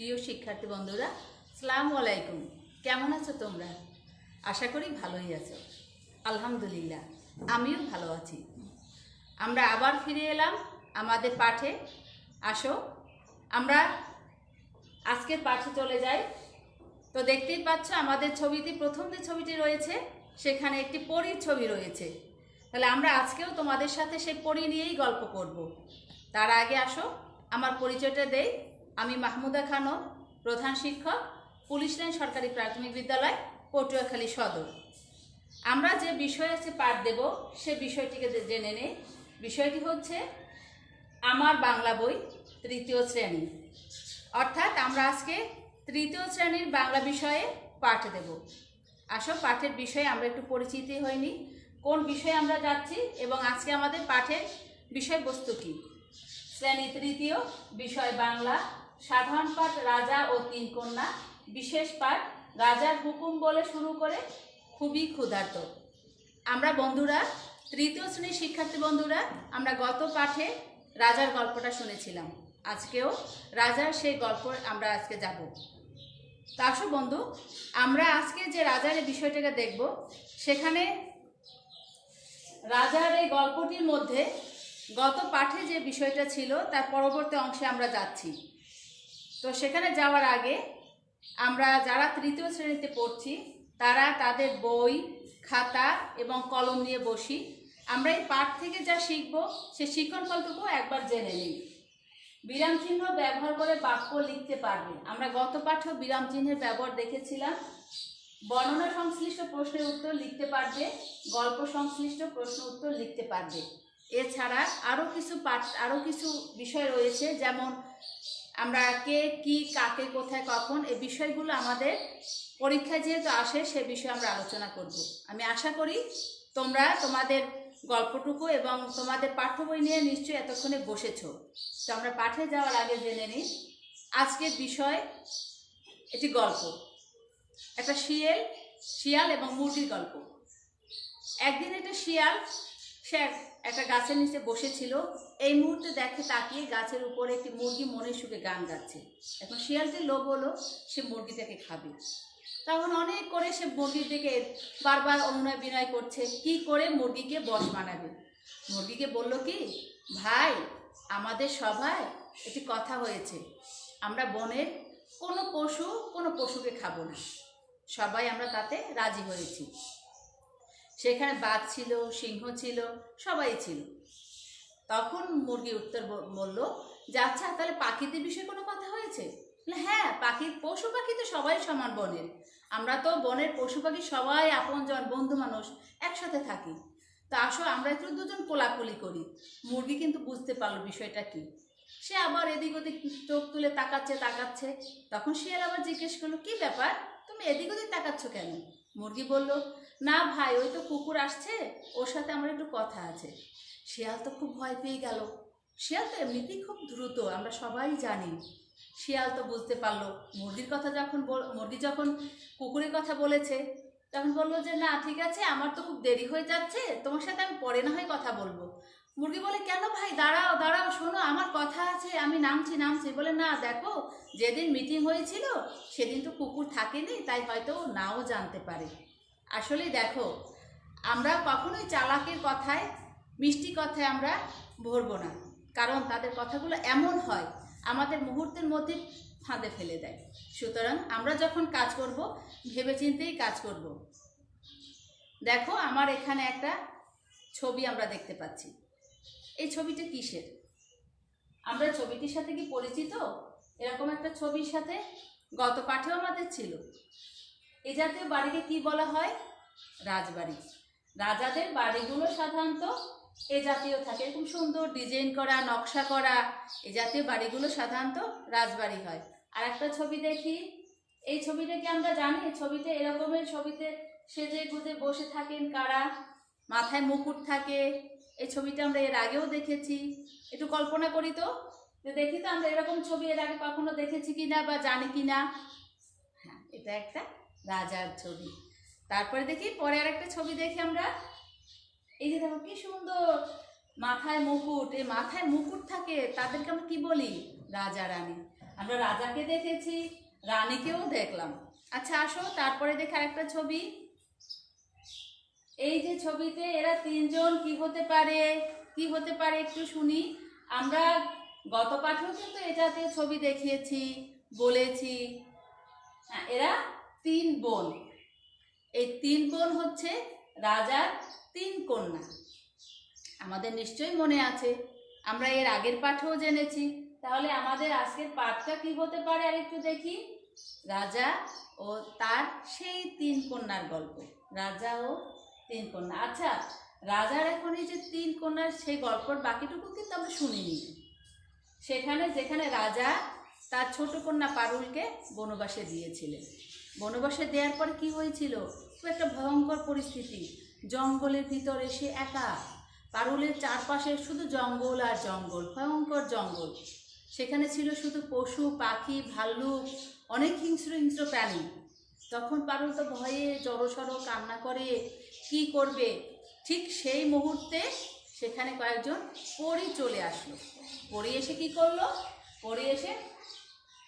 প্রিয় শিক্ষার্থী বন্ধুরা, আসসালামু আলাইকুম। কেমন আছো তোমরা? আশা করি ভালোই আছো। আলহামদুলিল্লাহ, আমিও ভালো আছি। আমরা আবার ফিরে এলাম আমাদের পাঠে। আসো আমরা আজকের পাঠে চলে যাই। তো দেখতেই পাচ্ছ আমাদের ছবিতে প্রথম যে ছবিটি রয়েছে সেখানে একটি পরীর ছবি রয়েছে। তাহলে আমরা আজকেও তোমাদের সাথে সেই পরী নিয়েই গল্প করব। তার আগে আসো আমার পরিচয়টা দেই। আমি মাহমুদা খানম, প্রধান শিক্ষক, পুলিশ লাইন সরকারি প্রাথমিক বিদ্যালয়, পটুয়াখালী সদর। আমরা যে বিষয়ে আজকে পাঠ দেব সে বিষয়টিকে জেনে নেই। বিষয়টি হচ্ছে আমার বাংলা বই তৃতীয় শ্রেণী, অর্থাৎ আমরা আজকে তৃতীয় শ্রেণীর বাংলা বিষয়ে পাঠ দেব। আসো পাঠের বিষয়ে আমরা একটু পরিচিতি হইনি, কোন বিষয়ে আমরা যাচ্ছি এবং আজকে আমাদের পাঠের বিষয়বস্তু কী। শ্রেণী তৃতীয়, বিষয় বাংলা, সাধারণ পাঠ রাজা ও তিন কন্যা, বিশেষ পাঠ রাজার হুকুম বলে শুরু করে খুবই ক্ষুধার্ত। আমরা বন্ধুরা তৃতীয় শ্রেণীর শিক্ষার্থী বন্ধুরা আমরা গত পাঠে রাজার গল্পটা শুনেছিলাম। আজকেও রাজার সেই গল্প আমরা আজকে যাব। তা আসো বন্ধু, আমরা আজকে যে রাজার এই বিষয়টাকে দেখব, সেখানে রাজার এই গল্পটির মধ্যে গত পাঠে যে বিষয়টা ছিল তার পরবর্তী অংশে আমরা যাচ্ছি। তো সেখানে যাওয়ার আগে আমরা যারা তৃতীয় শ্রেণীতে পড়ছি তারা তাদের বই, খাতা এবং কলম নিয়ে বসি। আমরা এই পাঠ থেকে যা শিখব সে শিক্ষণ ফলটুকু একবার জেনে নিই। বিরাম চিহ্ন ব্যবহার করে বাক্য লিখতে পারবে। আমরা গত পাঠেও বিরাম চিহ্নের ব্যবহার দেখেছিলাম। বর্ণনা সংশ্লিষ্ট প্রশ্নের উত্তর লিখতে পারবে, গল্প সংশ্লিষ্ট প্রশ্ন উত্তর লিখতে পারবে। এছাড়া আরও কিছু বিষয় রয়েছে, যেমন আমরা কে, কি, কাকে, কোথায়, কখন, এই বিষয়গুলো আমাদের পরীক্ষায় যেহেতু আসে সে বিষয়ে আমরা আলোচনা করব। আমি আশা করি তোমরা তোমাদের গল্পটুকু এবং তোমাদের পাঠ্য বই নিয়ে নিশ্চয়ই এতক্ষণে বসেছ। তো আমরা পাঠে যাওয়ার আগে জেনে নিই আজকের বিষয়। এটি গল্প, একটা শিয়াল এবং মুরগির গল্প। একদিন একটা শিয়াল সে একটা গাছের নিচে বসেছিল। এই মুহূর্তে দেখে তাকিয়ে গাছের উপরে একটি মুরগি মনের সুখে গান গাচ্ছে। এখন শিয়ালটির লোভ হলো সে মুরগিটাকে খাবে। তখন অনেক করে সে মুরগির দিকে বারবার অনুনয় বিনয় করছে কি করে মুরগিকে বশ বানাবে। মুরগিকে বলল কি, ভাই আমাদের সভায় একটি কথা হয়েছে, আমরা বনের কোনো পশুকে খাবো না। সবাই আমরা তাতে রাজি হয়েছি। সেখানে বাঘ ছিল, সিংহ ছিল, সবাই ছিল। তখন মুরগি উত্তর বলল যে আচ্ছা তাহলে পাখিদের বিষয়ে কোনো কথা হয়েছে? হ্যাঁ, পশু পাখি তো সবাই সমান বনের, আমরা তো বনের পশু পাখি সবাই আপনজন, বন্ধু মানুষ, একসাথে থাকি। তো আসো আমরা একটু দুজন কোলাকুলি করি। মুরগি কিন্তু বুঝতে পারলো বিষয়টা কি। সে আবার এদিক ওদিক চোখ তুলে তাকাচ্ছে। তখন শিয়াল আবার জিজ্ঞেস করলো, কি ব্যাপার, তুমি এদিক ওদিক তাকাচ্ছ কেন? মুরগি বলল, না ভাই, ওই তো কুকুর আসছে, ওর সাথে আমার একটু কথা আছে। শিয়াল তো খুব ভয় পেয়ে গেল। শিয়াল তো এমনিতেই খুব দ্রুত, আমরা সবাই জানি। শিয়াল তো বুঝতে পারলো মুরগি যখন কুকুরের কথা বলেছে, তখন বললো যে না ঠিক আছে, আমার তো খুব দেরি হয়ে যাচ্ছে, তোমার সাথে আমি পরে না হয় কথা বলবো। মুরগি বলে, কেন ভাই, দাঁড়াও শোনো, আমার কথা আছে, আমি নামছি। বলে, না দেখো, যেদিন মিটিং হয়েছিল সেদিন তো কুকুর থাকেনি, তাই হয়তো নাও জানতে পারে। আসলে দেখো, আমরা কখনোই চালাকের কথায়, মিষ্টি কথায় আমরা ভরবো না, কারণ তাদের কথাগুলো এমন হয় আমাদের মুহূর্তের মধ্যে ফাঁদে ফেলে দেয়। সুতরাং আমরা যখন কাজ করব ভেবেচিন্তেই কাজ করব। দেখো আমার এখানে একটা ছবি আমরা দেখতে পাচ্ছি। এই ছবিটা কিসের? আমরা ছবিটির সাথে কি পরিচিত? এরকম একটা ছবির সাথে গত পাঠেও আমাদের ছিল। এ জাতীয় বাড়িকে কি বলা হয়? রাজবাড়ি। রাজাদের বাড়িগুলো সাধারণত এ জাতীয় থাকে, এরকম সুন্দর ডিজাইন করা, নকশা করা। এ জাতীয় বাড়িগুলো সাধারণত রাজবাড়ি হয়। আর একটা ছবি দেখি, এই ছবিটা কি আমরা জানি? ছবিতে এরকমের ছবিতে সেজে গুজে বসে থাকেন কারা? মাথায় মুকুট থাকে। এই ছবিটা আমরা এর আগেও দেখেছি। একটু কল্পনা করি তো, যে দেখি তো আমরা এরকম ছবি এর আগে কখনো দেখেছি কিনা বা জানি কিনা। হ্যাঁ, এটা একটা রাজার ছবি। তারপরে দেখি পরে আর একটা ছবি দেখি আমরা, এই যে দেখো কি সুন্দর মাথায় মুকুট। এই মাথায় মুকুট থাকে তাদেরকে আমরা কি বলি? রাজা রানী। আমরা রাজাকে দেখেছি, রানীকেও দেখলাম। আচ্ছা আসো তারপরে দেখে আরেকটা ছবি। এই যে ছবিতে এরা তিনজন কি হতে পারে, কি হতে পারে একটু শুনি। আমরা গত পাঠেও কিন্তু এটাতে ছবি দেখিয়েছি, বলেছি। হ্যাঁ, এরা তিন বোন। এই তিন বোন হচ্ছে রাজার তিন কন্যা। আমাদের নিশ্চয়ই মনে আছে, আমরা এর আগের পাঠেও জেনেছি। তাহলে আমাদের আজকের পাঠটা কি হতে পারে আর একটু দেখি। রাজা ও তার সেই তিন কন্যার গল্প। রাজা ও তিন কন্যা। আচ্ছা, রাজার এখন এই যে তিন কন্যার সেই গল্পের বাকিটুকু কিন্তু আমরা শুনিনি। সেখানে যেখানে রাজা তার ছোট কন্যা পারুলকে বনবাসে দিয়েছিলেন। বনবাসে দেওয়ার পর কি হয়েছিল, খুব একটা ভয়ঙ্কর পরিস্থিতি। জঙ্গলের ভিতর এসে একা, পারুলের চারপাশে শুধু জঙ্গল আর জঙ্গল, ভয়ঙ্কর জঙ্গল। সেখানে ছিল শুধু পশু পাখি, ভাল্লুক, অনেক হিংস্র হিংস্র প্রাণী। তখন পারুল তো ভয়ে জড়সড় কান্না করে, কি করবে। ঠিক সেই মুহূর্তে সেখানে কয়েকজন পরী চলে আসলো। পরী এসে কি করলো, পরী এসে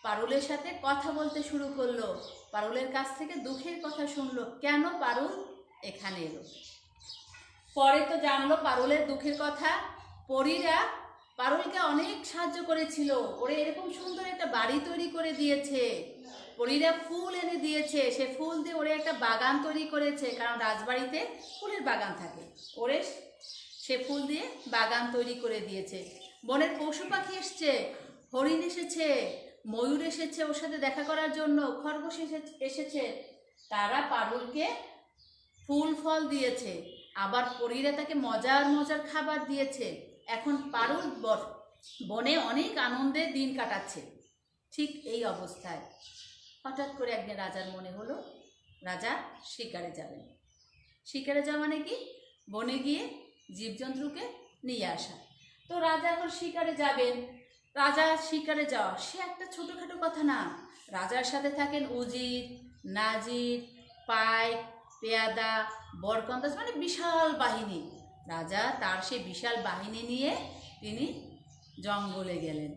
পারুলের সাথে কথা বলতে শুরু করলো, পারুলের কাছ থেকে দুঃখের কথা শুনলো, কেন পারুল এখানে এলো। পরে তো জানলো পারুলের দুঃখের কথা। পরীরা পারুলকে অনেক সাহায্য করেছিল, ওরে এরকম সুন্দর একটা বাড়ি তৈরি করে দিয়েছে। পরীরা ফুল এনে দিয়েছে, সে ফুল দিয়ে ওরে একটা বাগান তৈরি করেছে, কারণ রাজবাড়িতে ফুলের বাগান থাকে। ওরে সে ফুল দিয়ে বাগান তৈরি করে দিয়েছে। বনের পশু পাখি এসছে, হরিণ এসেছে, ময়ূর এসেছে ওর সাথে দেখা করার জন্য, খরগোশ এসেছে। তারা পারুলকে ফুল ফল দিয়েছে, আবার পরীরা তাকে মজার মজার খাবার দিয়েছে। এখন পারুল বনে অনেক আনন্দে দিন কাটাচ্ছে। ঠিক এই অবস্থায় হঠাৎ করে একদিন রাজার মনে হলো রাজা শিকারে যাবেন। শিকারে যাওয়া মানে কি, বনে গিয়ে জীবজন্তুকে নিয়ে আসা। তো রাজা এখন শিকারে যাবেন। রাজা শিকারে যাওয়া সে একটা ছোটোখাটো কথা না। রাজার সাথে থাকেন উজির, নাজির, পাইক, পেয়াদা, বরকন্দাজ, মানে বিশাল বাহিনী। রাজা তার সেই বিশাল বাহিনী নিয়ে তিনি জঙ্গলে গেলেন।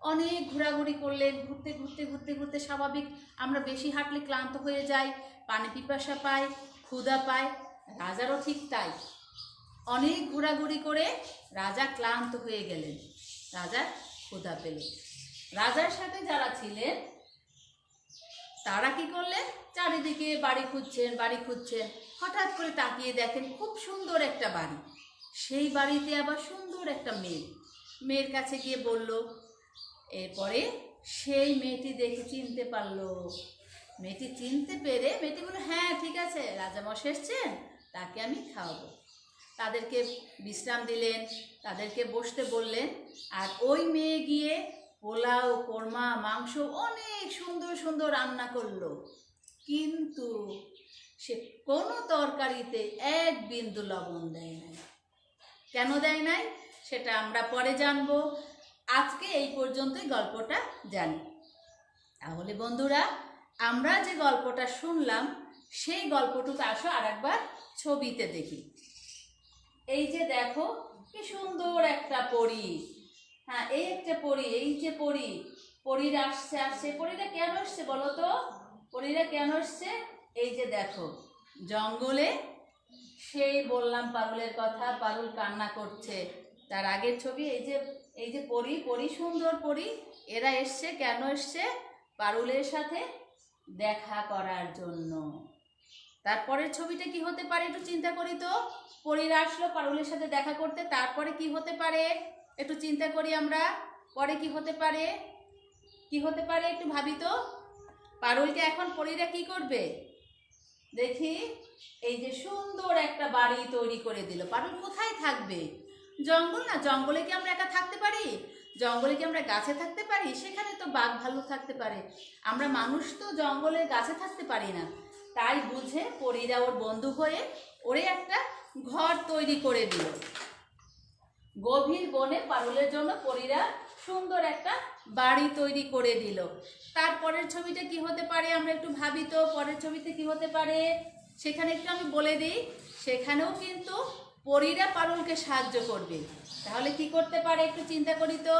অনেক ঘোরাঘুরি করলেন, ঘুরতে ঘুরতে ঘুরতে ঘুরতে স্বাভাবিক আমরা বেশি হাঁটলে ক্লান্ত হয়ে যাই, পানি পিপাসা পাই, ক্ষুধা পায়। রাজারও ঠিক তাই। অনেক ঘোরাঘুরি করে রাজা ক্লান্ত হয়ে গেলেন, রাজার ক্ষুধা পেল। রাজার সাথে যারা ছিলেন তারা কি করলেন, চারিদিকে বাড়ি খুঁজছেন, বাড়ি খুঁজছেন। হঠাৎ করে তাকিয়ে দেখেন খুব সুন্দর একটা বাড়ি। সেই বাড়িতে আবার সুন্দর একটা মেয়ে। মেয়ের কাছে গিয়ে বলল। এরপরে সেই মেয়েটি দেখে চিনতে পারলো। মেয়েটি চিনতে পেরে মেয়েটি বলল, হ্যাঁ ঠিক আছে, রাজামশাই এসেছেন, তাকে আমি খাওয়াবো। তাদেরকে বিশ্রাম দিলেন, তাদেরকে বসতে বললেন। আর ওই মেয়ে গিয়ে পোলাও, কোরমা, মাংস অনেক সুন্দর সুন্দর রান্না করলো, কিন্তু সে কোনো তরকারিতে এক বিন্দু লবণ দেয় নাই। কেন দেয় নাই সেটা আমরা পরে জানবো। আজকে এই পর্যন্তই গল্পটা জানি। তাহলে বন্ধুরা, আমরা যে গল্পটা শুনলাম সেই গল্পটুকু আসো আরেকবার ছবিতে দেখি। এই যে দেখো কি সুন্দর একটা পরী। হ্যাঁ, এই একটা পরী, এই যে পরী, পরীরা আসছে আসছে। পরীরা কেন আসছে বলো তো, পরীরা কেন আসছে? এই যে দেখো জঙ্গলে, সেই বললাম পারুলের কথা, পারুল কান্না করছে। তার আগের ছবি এই যে পরী, পরী সুন্দর পরী, এরা এসছে কেন এসছে? পারুলের সাথে দেখা করার জন্য। তারপরের ছবিটা কি হতে পারে একটু চিন্তা করি তো। পরীরা আসলো পারুলের সাথে দেখা করতে, তারপরে কি হতে পারে একটু চিন্তা করি আমরা। পরে কি হতে পারে, কি হতে পারে একটু ভাবি তো। পারুলকে এখন পরীরা কি করবে দেখি। এই যে সুন্দর একটা বাড়ি তৈরি করে দিল। পারুল কোথায় থাকবে? জঙ্গল না, জঙ্গলে কি আমরা একা থাকতে পারি? জঙ্গলে কি আমরা গাছে থাকতে পারি? সেখানে তো বাঘ ভাল্লুক থাকতে পারে, আমরা মানুষ তো জঙ্গলে গাছে থাকতে পারি না। তাই বুঝে পরীরা ওর বন্ধু হয়ে ওরে একটা ঘর তৈরি করে দিল। গভীর বনে পারুলের জন্য পরীরা সুন্দর একটা বাড়ি তৈরি করে দিল। তারপরের ছবিটা কি হতে পারে আমরা একটু ভাবি তো। পরের ছবিতে কি হতে পারে সেখানে একটু আমি বলে দিই। সেখানেও কিন্তু পরীরা পারুলকে সাহায্য করবে। তাহলে কি করতে পারে একটু চিন্তা করি তো।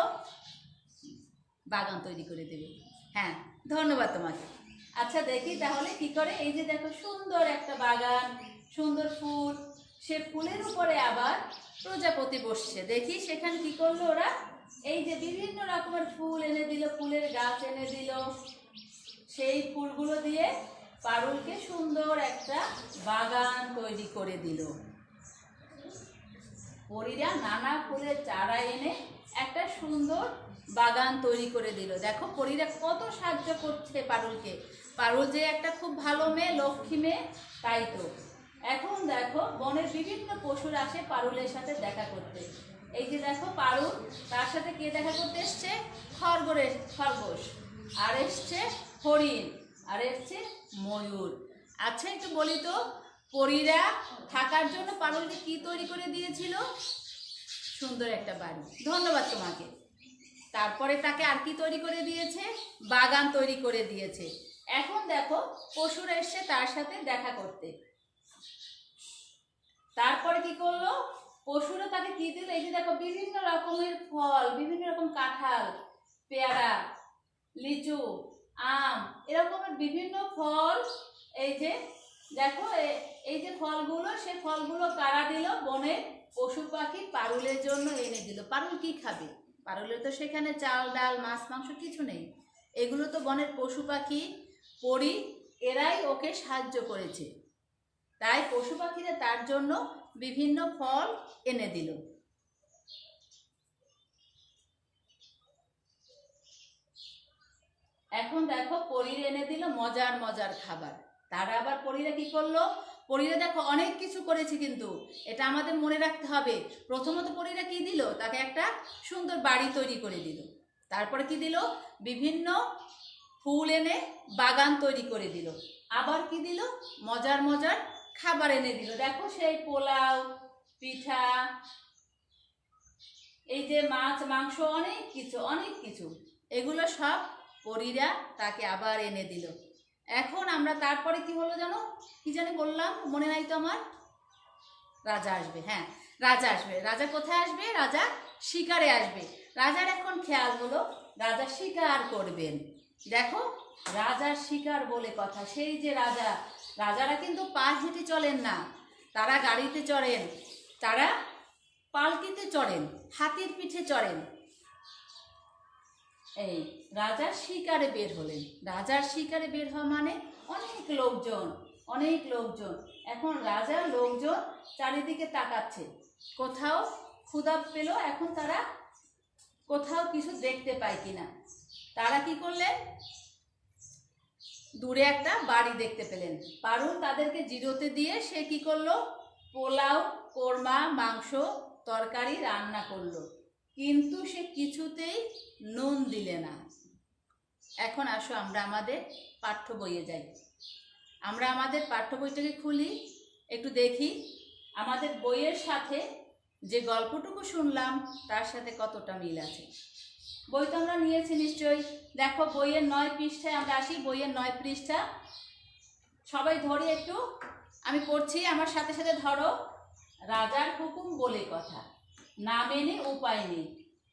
বাগান তৈরি করে দেবে। হ্যাঁ, ধন্যবাদ তোমাকে। আচ্ছা দেখি তাহলে কি করে। এই যে দেখো সুন্দর একটা বাগান, সুন্দর ফুল, সে ফুলের উপরে আবার প্রজাপতি বসছে। দেখি সেখানে কি করলো ওরা, এই যে বিভিন্ন রকমের ফুল এনে দিল, ফুলের গাছ এনে দিল। সেই ফুলগুলো দিয়ে পারুলকে সুন্দর একটা বাগান তৈরি করে দিল। পরীরা নানা ফুলের চারা এনে একটা সুন্দর বাগান তৈরি করে দিল। দেখো পরীরা কত সাহায্য করছে পারুলকে। পারুল যে একটা খুব ভালো মেয়ে, লক্ষ্মী মেয়ে, তাই তো। এখন দেখো বনের বিভিন্ন পশুর আসে পারুলের সাথে দেখা করতে। এই যে দেখো পারুল, তার সাথে কে দেখা করতে এসছে, খরগোশ, আর এসছে হরিণ, আর এসছে ময়ূর। আচ্ছা একটু বলি তো, পরীরা থাকার জন্য পারুলকে কি তৈরি করে দিয়েছিল, সুন্দর একটা বাড়ি। ধন্যবাদ তোমাকে। তারপরে তাকে আর কি তৈরি করে দিয়েছে, বাগান তৈরি করে দিয়েছে। এখন দেখো পশুরা এসছে তার সাথে দেখা করতে। তারপরে কি করলো, পশুরা তাকে কি দিল, এই যে দেখো বিভিন্ন রকমের ফল, বিভিন্ন রকম কাঁঠাল, পেয়ারা, লিচু, আম, এরকমের বিভিন্ন ফল। এই যে দেখো এই যে ফলগুলো, সে ফলগুলো কারা দিল, বনের পশু পাখি পারুলের জন্য এনে দিল। পারুল কি খাবে, পারুলের তো সেখানে চাল ডাল মাছ মাংস কিছু নেই। এগুলো তো বনের পশু পাখি, পরি, এরাই ওকে সাহায্য করেছে। তাই পশু পাখিরা তার জন্য বিভিন্ন ফল এনে দিল। এখন দেখো পরীর এনে দিল মজার মজার খাবার। তারা আবার পরীরা কি করলো, পরীরা দেখো অনেক কিছু করেছে, কিন্তু এটা আমাদের মনে রাখতে হবে। প্রথমত পরীরা কি দিল, তাকে একটা সুন্দর বাড়ি তৈরি করে দিল। তারপরে কি দিল, বিভিন্ন ফুল এনে বাগান তৈরি করে দিল। আবার কি দিল, মজার মজার খাবার এনে দিল। দেখো সেই পোলাও, পিঠা, এই যে মাছ মাংস, অনেক কিছু অনেক কিছু, এগুলো সব পরীরা তাকে আবার এনে দিল। এখন আমরা তারপরে কি হলো জানো, কি জানি বললাম, মনে নাই তো আমার। রাজা আসবে, হ্যাঁ রাজা আসবে। রাজা কোথায় আসবে, রাজা শিকারে আসবে। রাজার এখন খেয়াল হলো রাজা শিকার করবেন। দেখো রাজার শিকার বলে কথা, সেই যে রাজা, রাজারা কিন্তু পা হেঁটে চলেন না, তারা গাড়িতে চড়েন, তারা পালকিতে চড়েন, হাতির পিঠে চড়েন। এই রাজার শিকারে বের হলেন। রাজার শিকারে বের হওয়া মানে অনেক লোকজন, অনেক লোকজন। এখন রাজার লোকজন চারিদিকে তাকাচ্ছে, কোথাও ক্ষুধা পেল, এখন তারা কোথাও কিছু দেখতে পায় কিনা। তারা কি করলেন, দূরে একটা বাড়ি দেখতে পেলেন। পারুল তাদেরকে জিরোতে দিয়ে সে কি করলো, পোলাও, কোরমা, মাংস, তরকারি রান্না করলো, কিন্তু সে কিছুতেই নুন দিলে না। এখন আসো আমরা আমাদের পাঠ্য বইয়ে যাই। আমরা আমাদের পাঠ্য বইটাকে খুলি, একটু দেখি আমাদের বইয়ের সাথে যে গল্পটুকু শুনলাম তার সাথে কতটা মিল আছে। বই তো আমরা নিয়েছি নিশ্চয়ই। দেখো বইয়ের 9 পৃষ্ঠায় আমরা আসি, বইয়ের 9 পৃষ্ঠা। সবাই ধরে একটু, আমি পড়ছি, আমার সাথে সাথে ধরো। রাজার হুকুম বলে কথা, না মেনে উপায় নেই।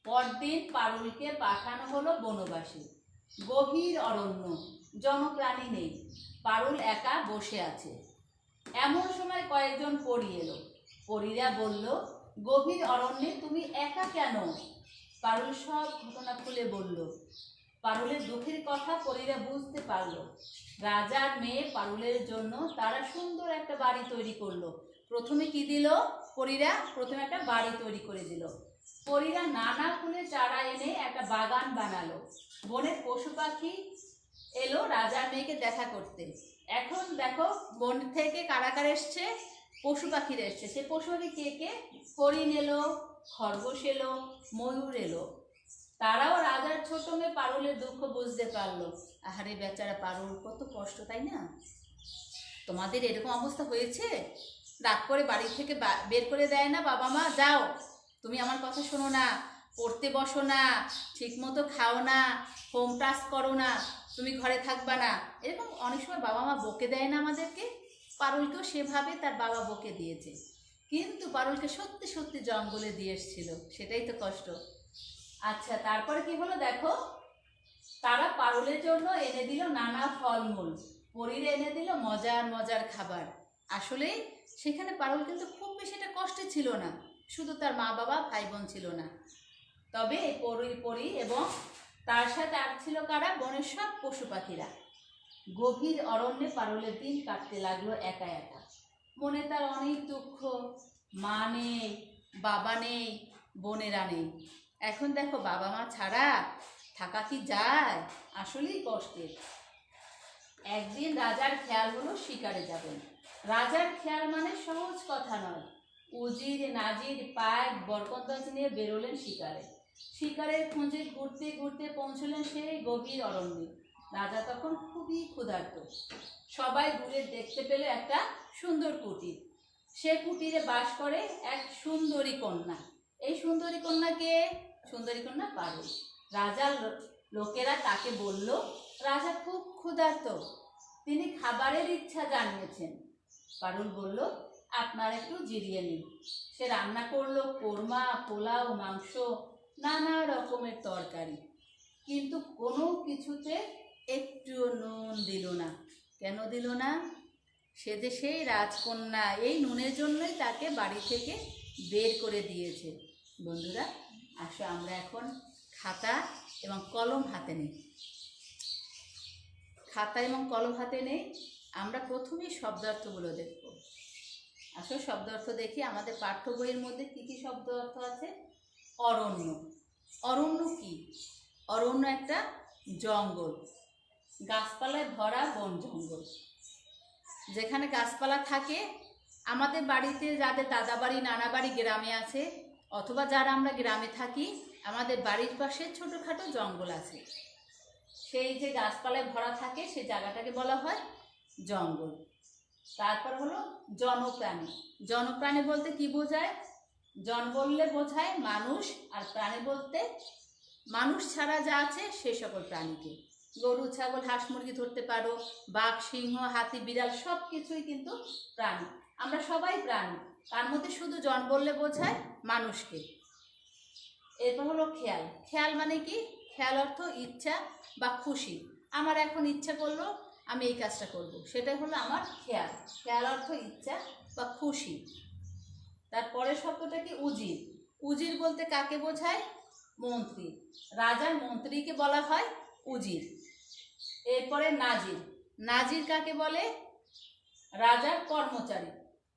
পরদিন পারুলকে পাঠানো হলো বনবাসে। গভীর অরণ্য, জনপ্রাণী নেই, পারুল একা বসে আছে। এমন সময় কয়েকজন পরী এলো। পরীরা বলল, গভীর অরণ্যে তুমি একা কেন? পারুল সব ঘটনা খুলে বলল। পারুলের দুঃখের কথা পরীরা বুঝতে পারলো। রাজার মেয়ে পারুলের জন্য তারা সুন্দর একটা বাড়ি তৈরি করলো। প্রথমে কি দিল পরীরা, প্রথমে একটা বাড়ি তৈরি করে দিল। পরীরা নানা ফুলের চারা এনে একটা বাগান বানালো। বনের পশু পাখি এলো রাজার মেয়েকে দেখা করতে। এখন দেখো বন থেকে কারা কারা এসছে, পশু পাখিরা এসছে। সে পশু পাখি কে কে, হরিণ এলো, খরগোশ এলো, ময়ূর এলো। তারাও রাজার ছোট মেয়ে পারুলের দুঃখ বুঝতে পারলো। আহারে বেচারা পারুল, কত কষ্ট, তাই না? তোমাদের এরকম অবস্থা হয়েছে? রাগ করে বাড়ি থেকে বের করে দেয় না বাবা মা, যাও তুমি আমার কথা শোনো না, পড়তে বসো না, ঠিক মতো খাও না, হোম টাস্ক করো না, তুমি ঘরে থাকবা না, এরকম অনেক সময় বাবা মা বকে দেয় না আমাদেরকে? পারুলকেও সেভাবে তার বাবা বকে দিয়েছে, কিন্তু পারুলকে সত্যি সত্যি জঙ্গলে দিয়ে এসেছিল, সেটাই তো কষ্ট। আচ্ছা তারপরে কি হলো দেখো, তারা পারুলের জন্য এনে দিল নানা ফলমূল, পরীরে এনে দিল মজার মজার খাবার। আসলে সেখানে পারুল কিন্তু খুব বেশিটা কষ্টে ছিল না, শুধু তার মা বাবা ভাই বোন ছিল না, তবে এই পরী এবং তার সাথে আর ছিল কারা, বনের সব পশু পাখিরা। গভীর অরণ্যে পারুলের দিন কাটতে লাগলো একা একা। মনে তার অনেক দুঃখ, মা নেই, বাবা নেই, বোনেরা নেই। এখন দেখো বাবা মা ছাড়া থাকা কি যায়, আসলেই কষ্টের। একদিন রাজার খেয়াল হলো শিকারে যাবেন। রাজার খেয়াল মানে সহজ কথা নয়। উজির, নাজির, পায়েক, বরকন্দাজ নিয়ে বেরোলেন শিকারে। শিকারের খোঁজে ঘুরতে ঘুরতে পৌঁছলেন সেই গভীর অরণ্যে। রাজা তখন খুবই ক্ষুধার্ত। সবাই দূরে দেখতে পেল একটা সুন্দর কুটির। সে কুটিরে বাস করে এক সুন্দরী কন্যা। এই সুন্দরী কন্যাকে, সুন্দরী কন্যা পারুল। রাজার লোকেরা তাকে বলল, রাজা খুব ক্ষুধার্ত, তিনি খাবারের ইচ্ছা জানিয়েছেন। পারুল বলল, আপনারা একটু জিরিয়ে নিন। সে রান্না করলো কোরমা, পোলাও, মাংস, নানা রকমের তরকারি, কিন্তু কোনো কিছুতে একটুও নুন দিল না। কেন দিল না? সে যে সেই রাজকন্যা, এই নুনের জন্যই তাকে বাড়ি থেকে বের করে দিয়েছে। বন্ধুরা, আসো আমরা এখন খাতা এবং কলম হাতে নেই। খাতা এবং কলম হাতে নেই, আমরা প্রথমেই শব্দার্থগুলো দেখব। আসো শব্দ অর্থ দেখি। আমাদের পাঠ্য বইয়ের মধ্যে কী কী শব্দ অর্থ আছে? অরণ্য। অরণ্য কি? অরণ্য একটা জঙ্গল, গাছপালায় ভরা বন জঙ্গল। যেখানে গাছপালা থাকে, আমাদের বাড়িতে যাদের দাদা বাড়ি, নানা বাড়ি গ্রামে আছে, অথবা যারা আমরা গ্রামে থাকি, আমাদের বাড়ির পাশে ছোটোখাটো জঙ্গল আছে। সেই যে গাছপালায় ভরা থাকে সে জায়গাটাকে বলা হয় জঙ্গল। তারপর হলো জনপ্রাণী। জনপ্রাণী বলতে কি বোঝায়? জন বললে বোঝায় মানুষ, আর প্রাণী বলতে মানুষ ছাড়া যা আছে সে সকল প্রাণীকে। গরু, ছাগল, হাঁস, মুরগি ধরতে পারো, বাঘ, সিংহ, হাতি, বিড়াল, সব কিছুই কিন্তু প্রাণী। আমরা সবাই প্রাণী, তার মধ্যে শুধু জন বললে বোঝায় মানুষকে। এরপর হলো খেয়াল। খেয়াল মানে কি? খেয়াল অর্থ ইচ্ছা বা খুশি। আমার এখন ইচ্ছা করলো আমি এই কাজটা করব, সেটাই হলো আমার খেয়াল। খেয়াল অর্থ ইচ্ছা বা খুশি। তারপরের শব্দটা কি? উজির। উজির বলতে কাকে বোঝায়? মন্ত্রী। রাজার মন্ত্রীকে বলা হয় উজির। এরপরে নাজির। নাজির কাকে বলে? রাজার কর্মচারী।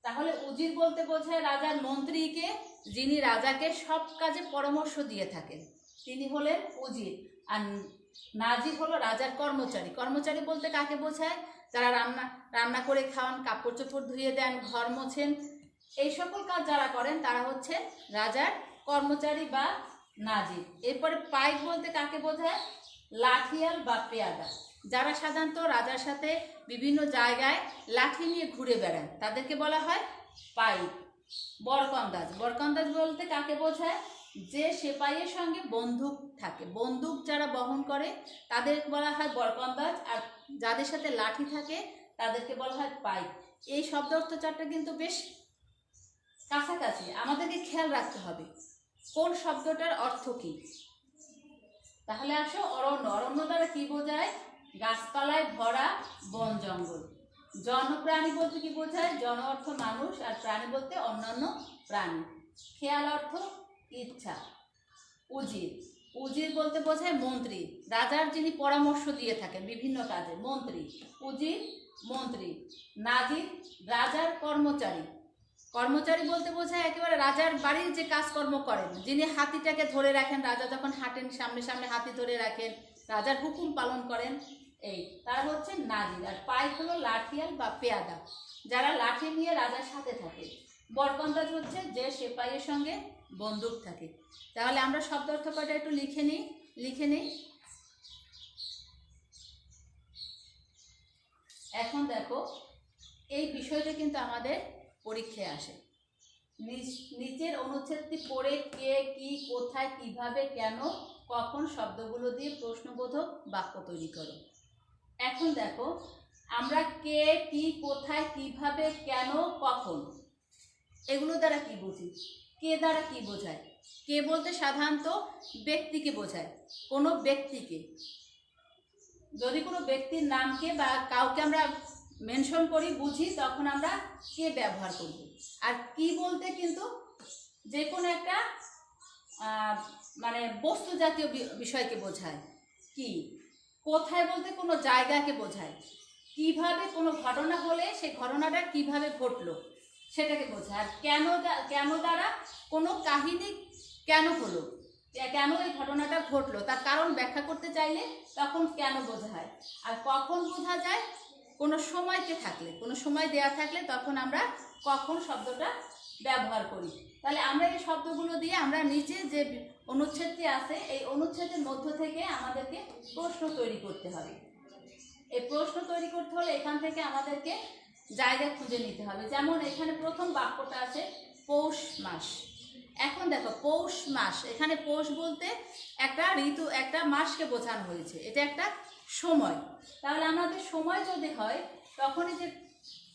তাহলে উজির বলতে বোঝায় রাজার মন্ত্রীকে, যিনি রাজাকে সব কাজে পরামর্শ দিয়ে থাকেন, তিনি হলেন উজির। আর নাজির হলো রাজার কর্মচারী। কর্মচারী বলতে কাকে বোঝায়? যারা রান্না করে খাওয়ান, কাপড় চোপড় ধুয়ে দেন, ঘর মোছেন, এই সকল কাজ যারা করেন তারা হচ্ছে রাজার কর্মচারী বা নাজির। এরপরে পাইক বলতে কাকে বোঝায়? লাঠিয়াল বা পেয়াদা। যারা সাধারণত রাজার সাথে বিভিন্ন জায়গায় লাঠি নিয়ে ঘুরে বেড়ান তাদেরকে বলা হয় পাইক। বরকন্দাজ। বরকন্দাজ বলতে কাকে বোঝায়? যে সেপাইয়ের সঙ্গে বন্দুক থাকে, বন্দুক যারা বহন করে তাদের বলা হয় বরকন্দাজ, আর যাদের সাথে লাঠি থাকে তাদেরকে বলা হয় পাইক। এই শব্দ অর্থ চারটা কিন্তু বেশ কাছাকাছি, আমাদেরকে খেয়াল রাখতে হবে কোন শব্দটার অর্থ কি। তাহলে আসো অরণ্য। অরণ্য দ্বারা কি বোঝায়? গাছপালায় ভরা বন জঙ্গল। জনপ্রাণী বলতে কি বোঝায়? জন অর্থ মানুষ, আর প্রাণী বলতে অন্যান্য প্রাণী। খেয়াল অর্থ ইচ্ছা। উজির। উজির বলতে বোঝায় মন্ত্রী, রাজার যিনি পরামর্শ দিয়ে থাকেন বিভিন্ন কাজে, মন্ত্রী। উজির মন্ত্রী। নাজির রাজার কর্মচারী। কর্মচারী বলতে বোঝায় একেবারে রাজার বাড়ির যে কাজকর্ম করেন, যিনি হাতিটাকে ধরে রাখেন, রাজা যখন হাঁটেন সামনে সামনে হাতি ধরে রাখেন, রাজার হুকুম পালন করেন, এই তারা হচ্ছে নাজির। আর পাইক হলো লাঠিয়াল বা পেয়াদা, যারা লাঠি নিয়ে রাজার সাথে থাকে। বরকন্দাজ হচ্ছে যে সেপাইয়ের সঙ্গে বন্দুক থাকে। তাহলে আমরা শব্দ অর্থ কয়টা একটু লিখে নিই। এখন দেখো, এই বিষয়টা কিন্তু আমাদের পরীক্ষায় আসে। নিচের অনুচ্ছেদটি পড়ে কে, কি, কোথায়, কিভাবে, কেন, কখন শব্দগুলো দিয়ে প্রশ্নবোধক বাক্য তৈরি করো। এখন দেখো, আমরা কে, কি, কোথায়, কিভাবে, কেন, কখন, এগুলো দ্বারা কি বুঝি? কে দ্বারা কি বোঝায়? কে বলতে সাধারণত ব্যক্তিকে বোঝায়, কোনো ব্যক্তিকে। যদি কোনো ব্যক্তির নামকে বা কাউকে আমরা মেনশন করি বুঝি, তখন আমরা কে ব্যবহার করব। আর কি বলতে কিন্তু যে কোনো একটা মানে বস্তু জাতীয় বিষয়কে বোঝায়। কি কোথায় বলতে কোনো জায়গাকে বোঝায়। কিভাবে কোনো ঘটনা হলে সেই ঘটনাটা কিভাবে ঘটলো সেটাকে বোঝায়। আর কেন দ্বারা কোনো কাহিনী কেন হলো, কেন এই ঘটনাটা ঘটলো তার কারণ ব্যাখ্যা করতে চাইলে তখন কেন বোঝায়। আর কখন বোঝা যায়, কোনো সময়কে থাকলে, কোনো সময় দেয়া থাকলে তখন আমরা কখন শব্দটা ব্যবহার করি। তাহলে আমরা এই শব্দগুলো দিয়ে আমরা নিচে যে অনুচ্ছেদটি আছে এই অনুচ্ছেদের মধ্য থেকে আমাদেরকে প্রশ্ন তৈরি করতে হবে। এই প্রশ্ন তৈরি করতে হলে এখান থেকে আমাদেরকে জায়গা খুঁজে নিতে হবে। যেমন এখানে প্রথম বাক্যটা আছে পৌষ মাস। এখন দেখো পৌষ মাস, এখানে পৌষ বলতে একটা ঋতু, একটা মাসকে বোঝানো হয়েছে, এটা একটা সময়। তাহলে আমাদের সময় যদি হয় তখন এই যে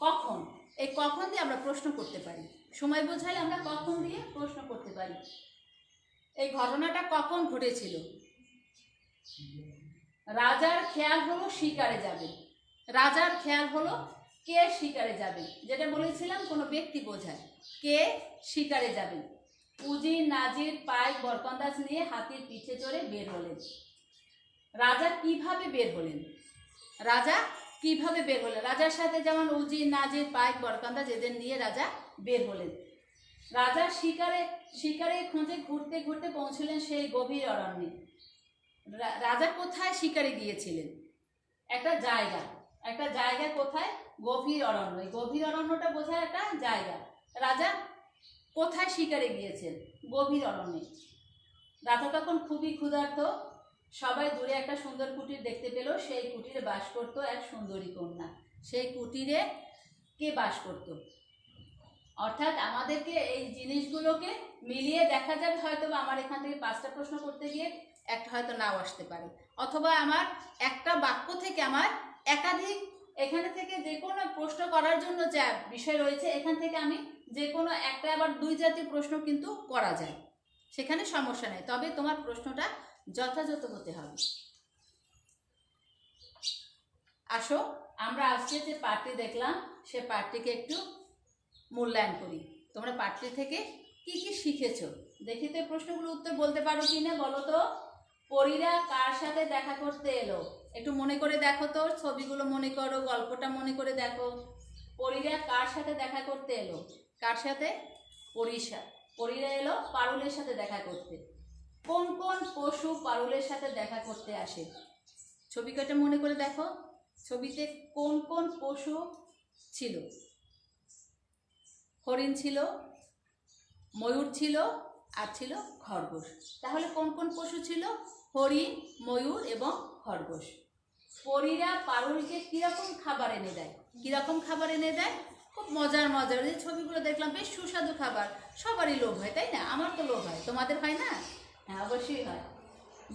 কখন, এই কখন দিয়ে আমরা প্রশ্ন করতে পারি। সময় বোঝালে আমরা কখন দিয়ে প্রশ্ন করতে পারি। এই ঘটনাটা কখন ঘটেছিল? রাজার খেয়াল হলো শিকারে যাবে। রাজার খেয়াল হলো কে শিকারে যাবে, যেটা বলেছিলাম কোনো ব্যক্তি বোঝায়। কে শিকারে যাবে? উজির নাজির পাইক বরকন্দাজ নিয়ে হাতির পিঠে চড়ে বের হলেন। রাজা কিভাবে বের হলেন? রাজা কিভাবে বের হলেন? রাজার সাথে যেমন উজির নাজির পাইক বরকন্দাজ এদের নিয়ে রাজা বের হলেন। রাজা শিকারে খোঁজে ঘুরতে ঘুরতে পৌঁছলেন সেই গভীর অরণ্যে। রাজা কোথায় শিকারে গিয়েছিলেন? একটা জায়গা কোথায়? গভীর অরণ্য। এই গভীর অরণ্যটা বোঝায় একটা জায়গা। রাজা কোথায় শিকারে গিয়েছেন? গভীর অরণ্যে। রাজা তখন খুবই ক্ষুধার্ত। সবাই দূরে একটা সুন্দর কুটির দেখতে পেল। সেই কুটিরে বাস করত এক সুন্দরী কন্যা। সেই কুটিরে কে বাস করত? অর্থাৎ আমাদেরকে এই জিনিসগুলোকে মিলিয়ে দেখা যাবে। হয়তো আমার এখান থেকে 5টা প্রশ্ন করতে গিয়ে একটা হয়তো নাও আসতে পারে, অথবা আমার একটা বাক্য থেকে আমার একাধিক, এখানে থেকে যে কোনো প্রশ্ন করার জন্য যে বিষয় রয়েছে এখান থেকে আমি যে কোনো একটা আবার 2 জাতীয় প্রশ্ন কিন্তু করা যায়, সেখানে সমস্যা নেই। তবে তোমার প্রশ্নটা যথাযথ হতে হবে। আসো আমরা আজকে যে পাঠটি দেখলাম সে পাঠটিকে একটু মূল্যায়ন করি। তোমরা পাঠটি থেকে কি কি শিখেছো দেখি তো। প্রশ্নগুলো উত্তর বলতে পারো কি না বলো তো। পরীরা কার সাথে দেখা করতে এলো? একটু মনে করে দেখো তো, ছবিগুলো মনে করো, গল্পটা মনে করে দেখো। পরীরা কার সাথে দেখা করতে এলো? কার সাথে? পরীরা এলো পারুলের সাথে দেখা করতে। কোন কোন পশু পারুলের সাথে দেখা করতে আসে? ছবি কটা মনে করে দেখো। ছবিতে কোন কোন পশু ছিল? হরিণ ছিল, ময়ূর ছিল, আর ছিল খরগোশ। তাহলে কোন কোন পশু ছিল? হরিণ, ময়ূর এবং খরগোশ। পরীরা পারুলকে কিরকম খাবার এনে দেয়? কিরকম খাবার এনে দেয়? খুব মজার মজার যে ছবিগুলো দেখলাম, বেশ সুস্বাদু খাবার। সবারই লোভ হয়, তাই না? আমার তো লোভ হয়, তোমাদের হয় না? হ্যাঁ, অবশ্যই হয়।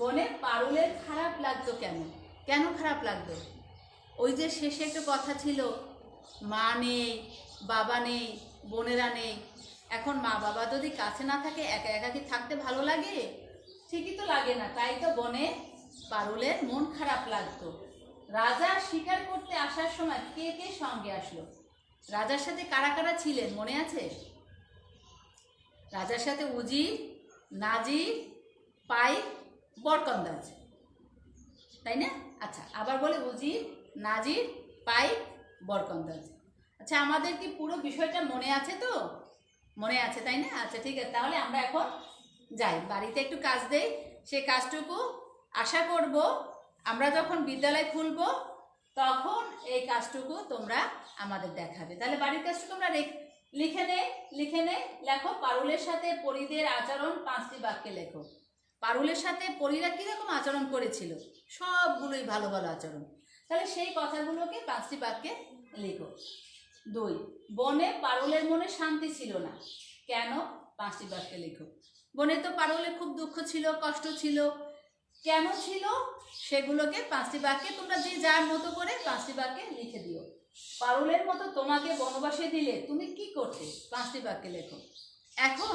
বনে পারুলের খারাপ লাগতো কেন? কেন খারাপ লাগতো? ওই যে শেষে একটা কথা ছিল, মা নেই, বাবা নেই, বোনেরা নেই। এখন মা বাবা যদি কাছে না থাকে একা একা কি থাকতে ভালো লাগে? ঠিকই তো লাগে না। তাই তো বনে পারুলের মন খারাপ লাগতো। রাজা শিকার করতে আসার সময় কে কে সঙ্গে আসলো? রাজার সাথে কারা কারা ছিলেন মনে আছে? রাজার সাথে উজির, নাজির, পাইক, বরকন্দাজ, তাই না? আচ্ছা, আবার বলে উজির, নাজির, পাইক, বরকন্দাজ। আচ্ছা, আমাদের কি পুরো বিষয়টা মনে আছে তো? মনে আছে, তাই না? আচ্ছা ঠিক আছে, তাহলে আমরা এখন যাই, বাড়িতে একটু কাজ দেই। সে কাজটুকু আশা করব আমরা যখন বিদ্যালয় খুলব তখন এই কাজটুকু তোমরা আমাদের দেখাবে। তাহলে বাড়ির কাজটুকু আমরা লিখে নে। লেখো পারুলের সাথে পরীদের আচরণ 5টি বাক্যে লেখো। পারুলের সাথে পরীরা কিরকম আচরণ করেছিল? সবগুলোই ভালো ভালো আচরণ। তাহলে সেই কথাগুলোকে 5টি বাক্যে লিখো। 2, বনে পারুলের মনে শান্তি ছিল না, কেন? 5টি বাক্যে লিখো। বনে তো পারুলের খুব দুঃখ ছিল, কষ্ট ছিল, কেন ছিল? সেগুলোকে 5টি বাক্যে তোমরা যে যার মতো করে 5টি বাক্যে লিখে দিও। পারুলের মতো তোমাকে বনবাসে দিলে তুমি কি করতে? 5টি বাক্যে লেখো। এখন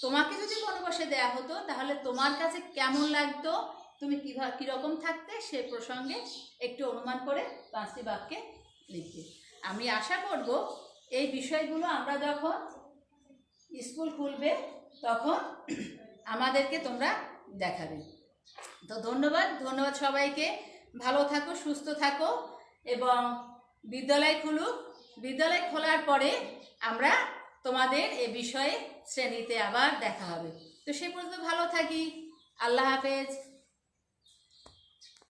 তোমাকে যদি বনবাসে দেয়া হতো তাহলে তোমার কাছে কেমন লাগতো তুমি কীরকম থাকতে সে প্রসঙ্গে একটু অনুমান করে 5টি বাক্যে লিখবে। আমি আশা করব এই বিষয়গুলো আমরা যখন স্কুল খুলবে তখন আমাদেরকে তোমরা দেখাবে। তো ধন্যবাদ সবাইকে। ভালো থাকো, সুস্থ থাকো এবং বিদ্যালয় খুলুক। বিদ্যালয় খোলার পরে আমরা তোমাদের এ বিষয়ে শ্রেণীতে আবার দেখা হবে। তো সে পর্যন্ত ভালো থাকি। আল্লাহ হাফেজ।